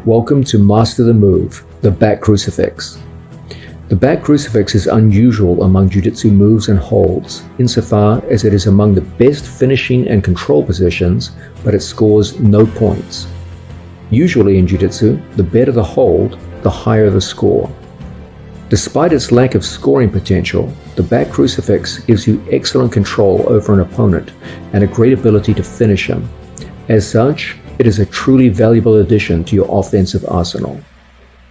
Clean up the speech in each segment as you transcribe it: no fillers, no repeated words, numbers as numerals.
Welcome to Master the Move, the back crucifix. The back crucifix is unusual among jiu-jitsu moves and holds, insofar as it is among the best finishing and control positions, but it scores no points. Usually in jiu-jitsu, the better the hold, the higher the score. Despite its lack of scoring potential, the back crucifix gives you excellent control over an opponent and a great ability to finish him. As such, it is a truly valuable addition to your offensive arsenal.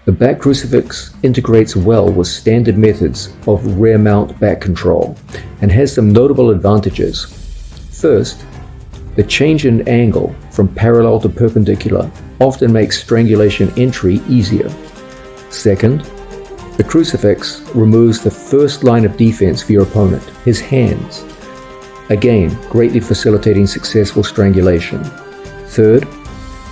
The back crucifix integrates well with standard methods of rear mount back control and has some notable advantages. First, the change in angle from parallel to perpendicular often makes strangulation entry easier. Second, the crucifix removes the first line of defense for your opponent, his hands, again greatly facilitating successful strangulation. Third,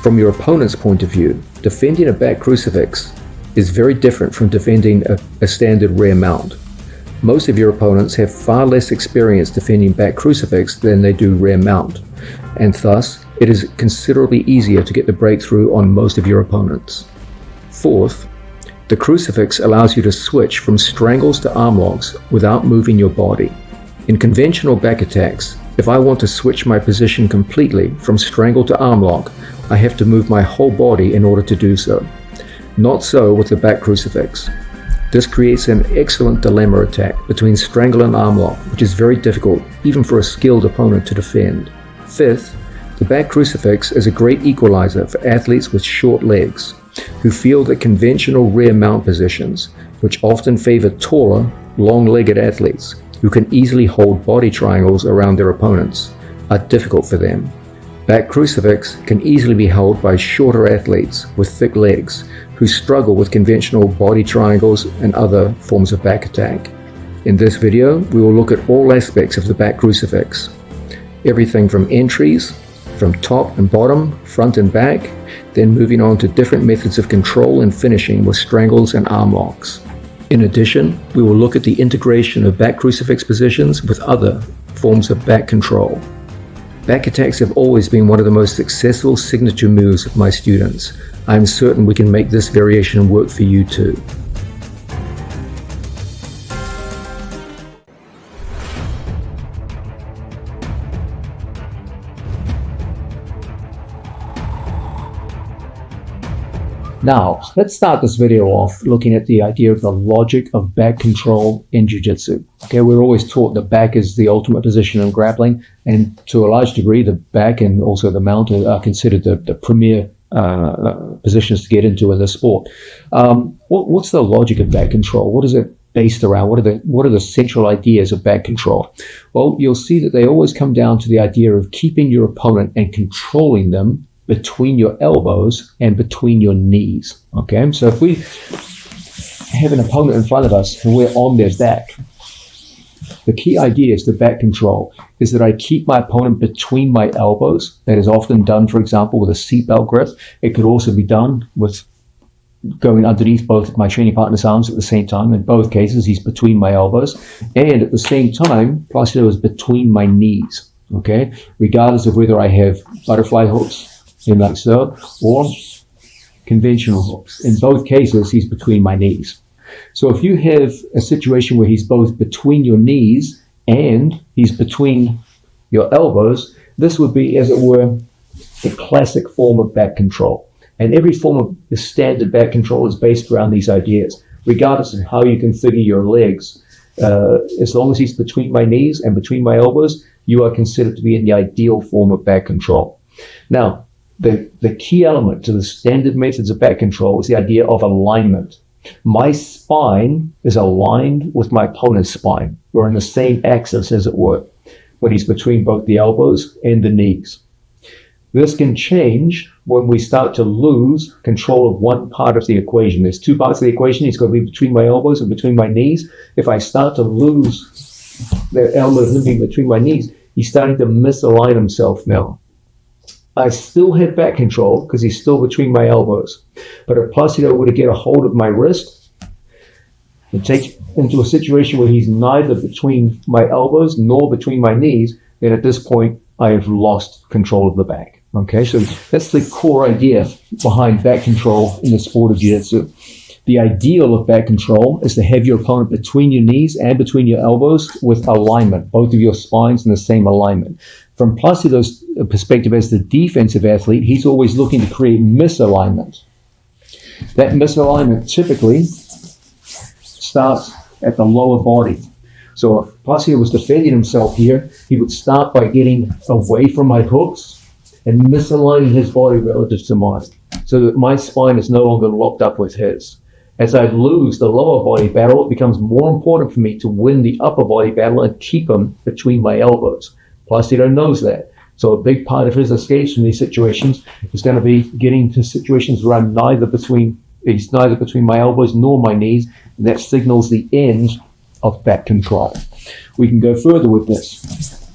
from your opponent's point of view, defending a back crucifix is very different from defending a standard rear mount. Most of your opponents have far less experience defending back crucifix than they do rear mount, and thus it is considerably easier to get the breakthrough on most of your opponents. Fourth, the crucifix allows you to switch from strangles to arm locks without moving your body. In conventional back attacks, if I want to switch my position completely from strangle to arm lock, I have to move my whole body in order to do so. Not so with the back crucifix. This creates an excellent dilemma attack between strangle and arm lock, which is very difficult even for a skilled opponent to defend. Fifth, the back crucifix is a great equalizer for athletes with short legs who feel that conventional rear mount positions, which often favor taller, long-legged athletes who can easily hold body triangles around their opponents, are difficult for them. Back crucifix can easily be held by shorter athletes with thick legs who struggle with conventional body triangles and other forms of back attack. In this video, we will look at all aspects of the back crucifix. Everything from entries, from top and bottom, front and back, then moving on to different methods of control and finishing with strangles and arm locks. In addition, we will look at the integration of back crucifix positions with other forms of back control. Back attacks have always been one of the most successful signature moves of my students. I am certain we can make this variation work for you too. Now, let's start this video off looking at the idea of the logic of back control in jiu-jitsu. Okay, we're always taught the back is the ultimate position in grappling, and to a large degree, the back and also the mount are considered the premier positions to get into in the sport. What's the logic of back control? What is it based around? What are the central ideas of back control? Well, you'll see that they always come down to the idea of keeping your opponent and controlling them between your elbows and between your knees. Okay, so if we have an opponent in front of us and we're on their back, the key idea is the back control is that I keep my opponent between my elbows. That is often done, for example, with a seatbelt grip. It could also be done with going underneath both of my training partner's arms at the same time. In both cases, he's between my elbows. And at the same time, Placido is between my knees. Okay, regardless of whether I have butterfly hooks in like so, or conventional hooks. In both cases, he's between my knees. So if you have a situation where he's both between your knees and he's between your elbows, this would be, as it were, the classic form of back control. And every form of the standard back control is based around these ideas, regardless of how you configure your legs. As long as he's between my knees and between my elbows, you are considered to be in the ideal form of back control. Now, the key element to the standard methods of back control is the idea of alignment. My spine is aligned with my opponent's spine. We're on the same axis, as it were, when he's between both the elbows and the knees. This can change when we start to lose control of one part of the equation. There's two parts of the equation. He's got to be between my elbows and between my knees. If I start to lose the elbows and being between my knees, he's starting to misalign himself now. I still have back control because he's still between my elbows. But if Placido were to get a hold of my wrist and take into a situation where he's neither between my elbows nor between my knees, then at this point, I have lost control of the back. Okay, so that's the core idea behind back control in the sport of jiu-jitsu. The ideal of back control is to have your opponent between your knees and between your elbows with alignment, both of your spines in the same alignment. From Placido's perspective as the defensive athlete, he's always looking to create misalignment. That misalignment typically starts at the lower body. So if Placido was defending himself here, he would start by getting away from my hooks and misaligning his body relative to mine, so that my spine is no longer locked up with his. As I lose the lower body battle, it becomes more important for me to win the upper body battle and keep him between my elbows. Placido knows that. So a big part of his escapes from these situations is going to be getting to situations where he's neither between my elbows nor my knees, and that signals the end of back control. We can go further with this.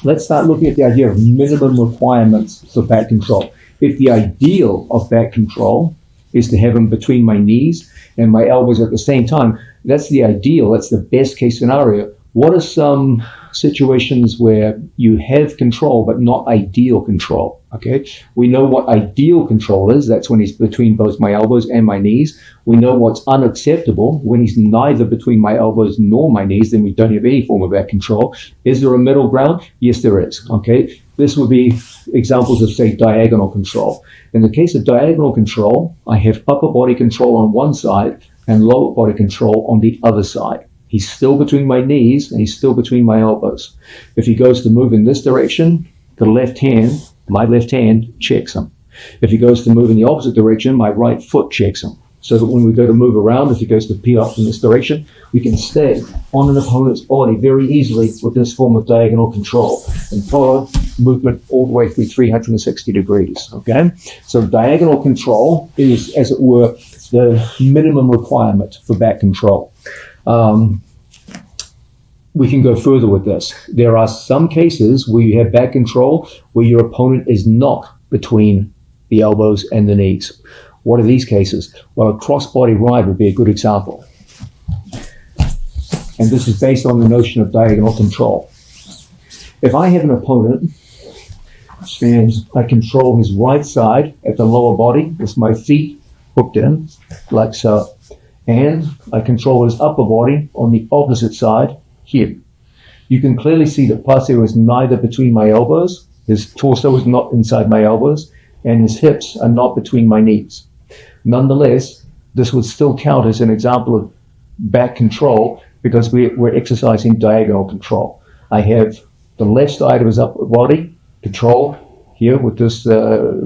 Let's start looking at the idea of minimum requirements for back control. If the ideal of back control is to have him between my knees and my elbows at the same time, that's the ideal, that's the best case scenario. What are some situations where you have control but not ideal control? Okay, we know what ideal control is. That's when he's between both my elbows and my knees. We know what's unacceptable when he's neither between my elbows nor my knees. Then we don't have any form of back control. Is there a middle ground? Yes, there is. Okay, this would be examples of, say, diagonal control. In the case of diagonal control, I have upper body control on one side and lower body control on the other side. He's still between my knees and he's still between my elbows. If he goes to move in this direction, my left hand checks him. If he goes to move in the opposite direction, my right foot checks him. So that when we go to move around, if he goes to pee off in this direction, we can stay on an opponent's body very easily with this form of diagonal control and follow movement all the way through 360 degrees. Okay? So diagonal control is, as it were, the minimum requirement for back control. We can go further with this. There are some cases where you have back control where your opponent is not between the elbows and the knees. What are these cases? Well, a cross-body ride would be a good example. And this is based on the notion of diagonal control. If I have an opponent and I control his right side at the lower body with my feet hooked in, like so, and I control his upper body on the opposite side, here. You can clearly see that Placido is neither between my elbows, his torso is not inside my elbows, and his hips are not between my knees. Nonetheless, this would still count as an example of back control because we're exercising diagonal control. I have the left side of his upper body control here with this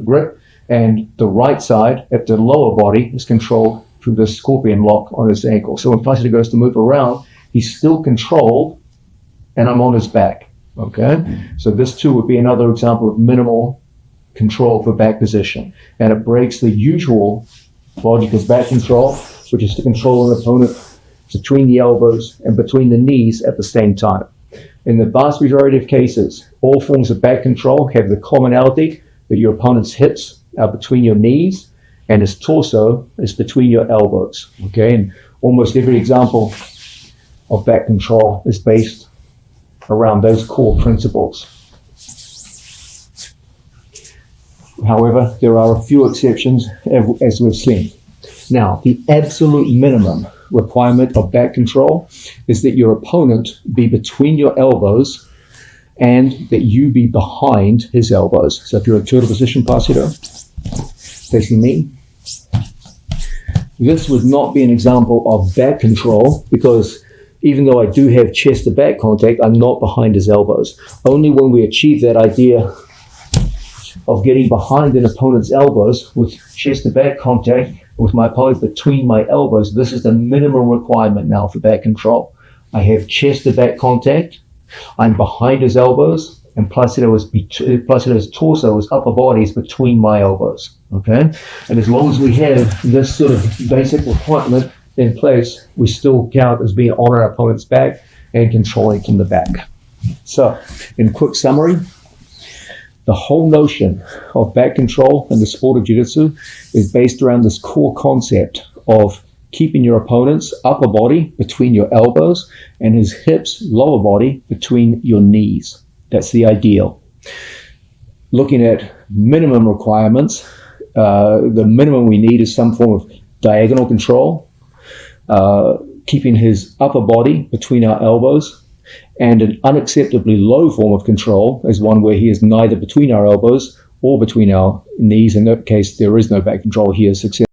grip, and the right side at the lower body is controlled through the scorpion lock on his ankle. So when Placido goes to move around, he's still controlled, and I'm on his back, okay? So this too would be another example of minimal control for back position. And it breaks the usual logic of back control, which is to control an opponent between the elbows and between the knees at the same time. In the vast majority of cases, all forms of back control have the commonality that your opponent's hips are between your knees and his torso is between your elbows, okay? And almost every example of back control is based around those core principles. However, there are a few exceptions, as we've seen. Now, the absolute minimum requirement of back control is that your opponent be between your elbows and that you be behind his elbows. So if you're in turtle position, Placido, facing me, this would not be an example of back control because even though I do have chest to back contact, I'm not behind his elbows. Only when we achieve that idea of getting behind an opponent's elbows with chest to back contact, with my opponent between my elbows, this is the minimum requirement now for back control. I have chest to back contact, I'm behind his elbows, and Placido's torso, his upper body, is between my elbows. Okay? And as long as we have this sort of basic requirement in place, we still count as being on our opponent's back and controlling from the back. So, in quick summary, the whole notion of back control in the sport of jiu-jitsu is based around this core concept of keeping your opponent's upper body between your elbows and his hips, lower body, between your knees. That's the ideal. Looking at minimum requirements, the minimum we need is some form of diagonal control, keeping his upper body between our elbows, and an unacceptably low form of control is one where he is neither between our elbows or between our knees. In that case, there is no back control. He is successful.